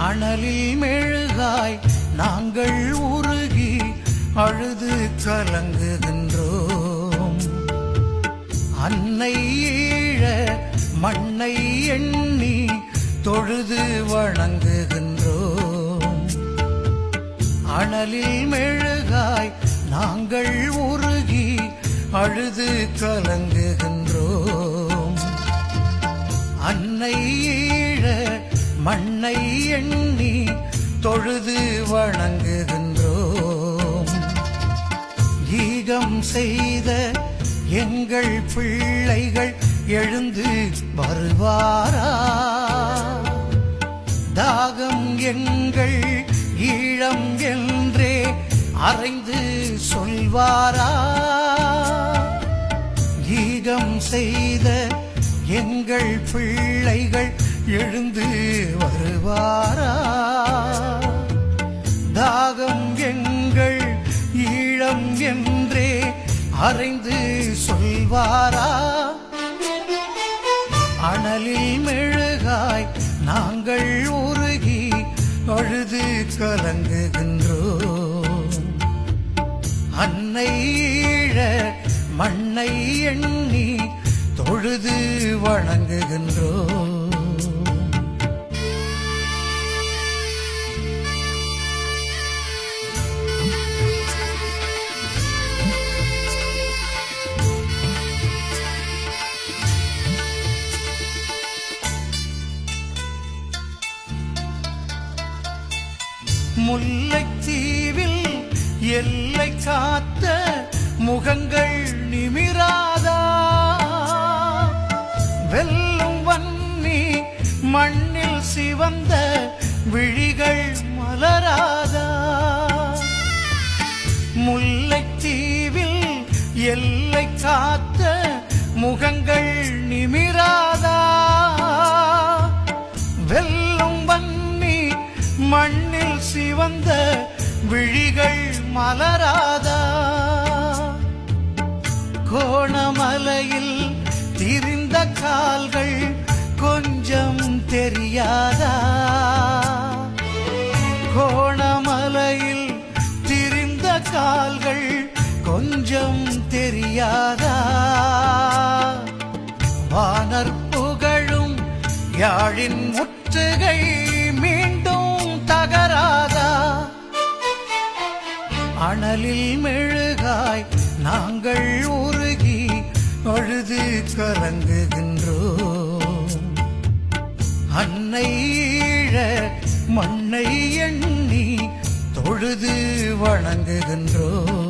அனலில் மெழுகாய் நாங்கள் உருகி அழுது கலங்குகின்றோம். அன்னை ஈழ மண்ணை எண்ணி தொழுது வணங்குகின்றோம். அனலில் மெழுகாய் நாங்கள் உருகி அழுது கலங்குகின்றோம். அன்னை ஈழ மண்ணை எண்ணி தொழுது வணங்குகின்றோம். ஈகம் செய்த எங்கள் பிள்ளைகள் எழுந்து வருவாரா? தாகம் எங்கள் ஈழம் என்றே அறைந்து சொல்வாரா? ஈகம் செய்த எங்கள் பிள்ளைகள் எழுந்து வருவாரா? தாகம் எங்கள் ஈழம் என்றே அறைந்து சொல்வாரா? அனலில் மெழுகாய் நாங்கள் உருகி அழுது கலங்குகின்றோம். அன்னை ஈழ மண்ணை எண்ணி தொழுது வணங்குகின்றோம். முல்லைத்தீவில் எல்லை காத்த முகங்கள் நிமிராதா? வெல்லும் வன்னி மண்ணில் சிவந்த விழிகள் மலராதா? முல்லைத்தீவில் எல்லை காத்த முகங்கள் நிமிராதா? வெல்லும் வன்னி மண்ணில் சிவந்த விழிகள் மலராதா? கோணமலையில் திரிந்த கால்கள் கொஞ்சம் தெரியாதா? கோணமலையில் திரிந்த கால்கள் கொஞ்சம் தெரியாதா? வானர் புகழும் யாழின் முற்றுகை மீண்டும் தகராதா? அனலில் மெழுகாய் நாங்கள் உருகி அழுது கலங்குகின்றோம். அன்னை ஈழ மண்ணை எண்ணி தொழுது வணங்குகின்றோம்.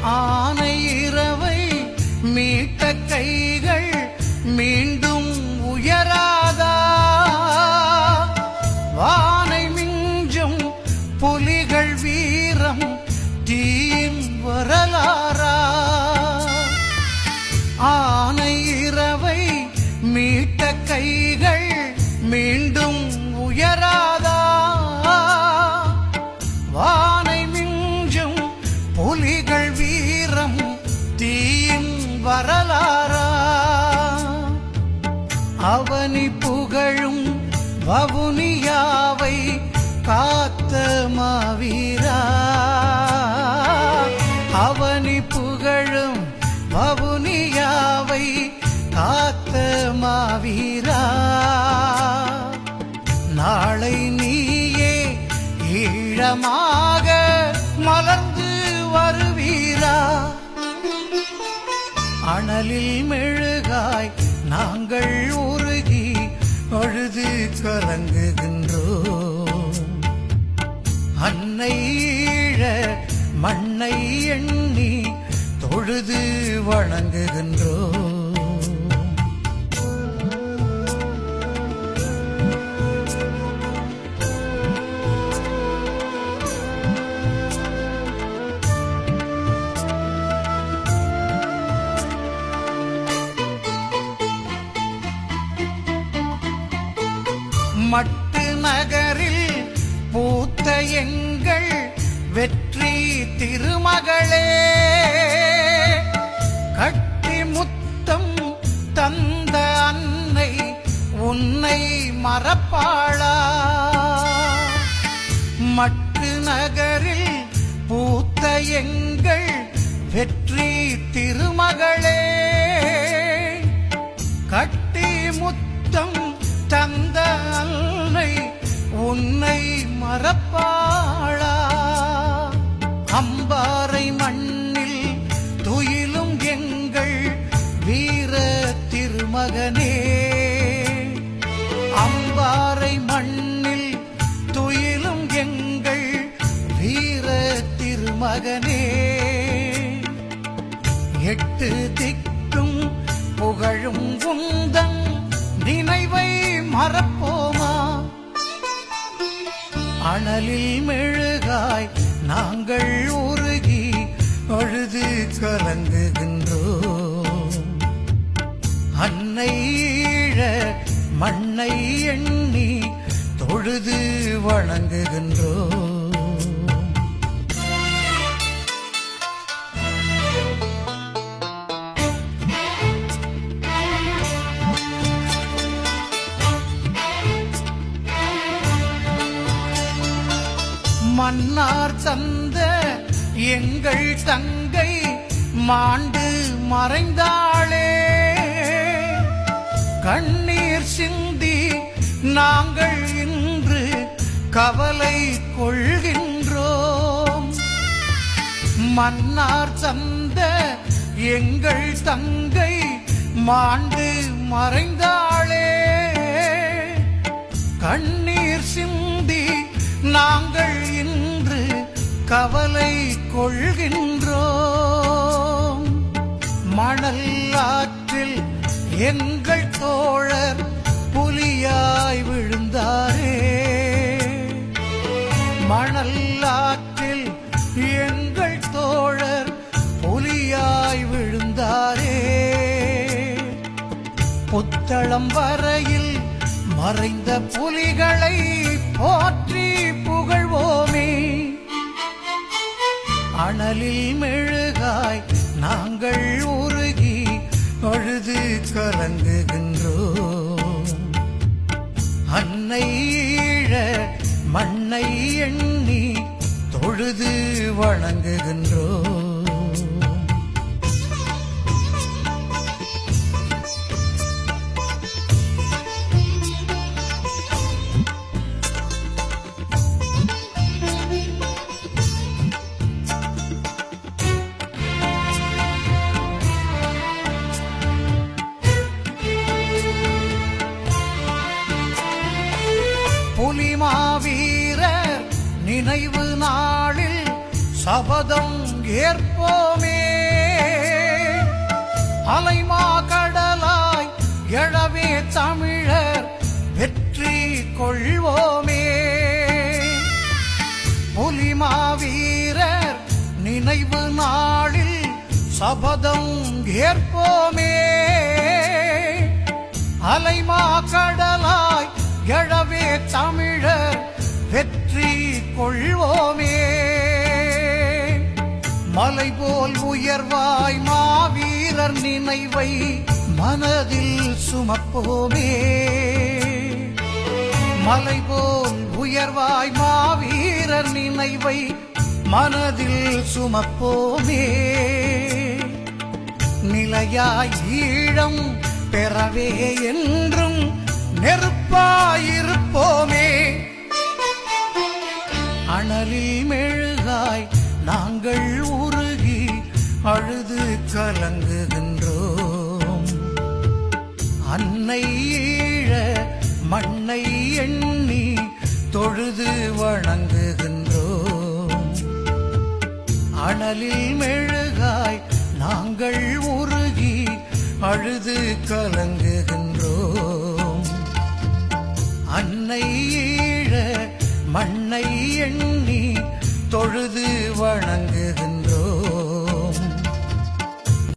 ஆனை இரவை மீட்ட கைகள் மீண்டும் உயராதா? வானை மிஞ்சும் புலிகள் வீரம் தீயின் வரலாறா? ஆனை இரவை மீட்ட கைகள் மீண்டும் உயராதா? வானை மிஞ்சும் புலிகள் வீரம் தீயின் வரலாறா? அவனி புகழும் வவுனியாவை காத்த மாவீரா? அவனி புகழும் வவுனியாவை காத்த மாவீரா? நாளை நீயே ஈழமாக மலர்ந்து வருவீரா? அனலில் மெழுகாய் நாங்கள் உருகி அழுது கலங்குகின்றோம். அன்னை ஈழ மண்ணை எண்ணி தொழுது வணங்குகின்றோம். மட்டு நகரில் பூத்த எங்கள் வெற்றி திருமகளே, கட்டி முத்தம் தந்த அன்னை உன்னை மறப்பாளா? மட்டு நகரில் பூத்த எங்கள் வெற்றி திருமகளே, கட்டி முத்தம் தந்த அன்னை உன்னை மறப்பாளா? அம்பாறை மண்ணில் துயிலும் எங்கள் வீர திருமகனே, அம்பாறை மண்ணில் துயிலும் எங்கள் வீர திருமகனே, எட்டு திக்கும் புகழும் உந்தன் நினைவை மறப்போமா? அனலில் மெழுகாய் நாங்கள் உருகி அழுது கலங்குகின்றோம். அன்னை ஈழ மண்ணை எண்ணி தொழுது வணங்குகின்றோம். மன்னார் தந்த எங்கள் தங்கை மாண்டு மறைந்தாளே, கண்ணீர் சிந்தி நாங்கள் இன்று கவலை கொள்கின்றோம். மன்னார் தந்த எங்கள் தங்கை மாண்டு மறைந்தாளே, கண்ணீர் சிந்தி நாங்கள் இன்று கவலை கொள்கின்றோம். மணல் ஆற்றில் எங்கள் தோழர் புலியாய் விழுந்தாரே, மணல் ஆற்றில் எங்கள் தோழர் புலியாய் விழுந்தாரே, புத்தளம் வரையில் மறைந்த புலிகளை போற்றி புகழ்வோமே. அனலில் மெழுகாய் நாங்கள் உருகி அழுது கலங்குகின்றோம். அன்னை ஈழ மண்ணை எண்ணி தொழுது வணங்குகின்றோம். புலிமாவீரர் நினைவு நாளில் சபதம் ஏற்போமே, அலைமா கடலாய் எழவே தமிழர் வெற்றி கொள்வோமே. புலிமாவீரர் நினைவு நாளில் சபதம் ஏற்போமே, அலைமா கடலாய் எழவே தமிழர் வெற்றி கொள்வோமே. மலை போல் உயர்வாய் மாவீரர் நினைவை மனதில் சுமப்போமே, மலை போல் உயர்வாய் மாவீரர் நினைவை மனதில் சுமப்போமே. நிலையாய் ஈழம் பெறவே என்றும் நெருப்பாயிருப்போமே. அனலில் மெழுகாய் நாங்கள் உருகி அழுது கலங்குகின்றோம். அன்னை ஈழ மண்ணை எண்ணி தொழுது வணங்குகின்றோம். அனலில் மெழுகாய் நாங்கள் உருகி அழுது கலங்குகின்றோம். அன்னை ஈழ மண்ணை எண்ணி தொழுது வணங்கு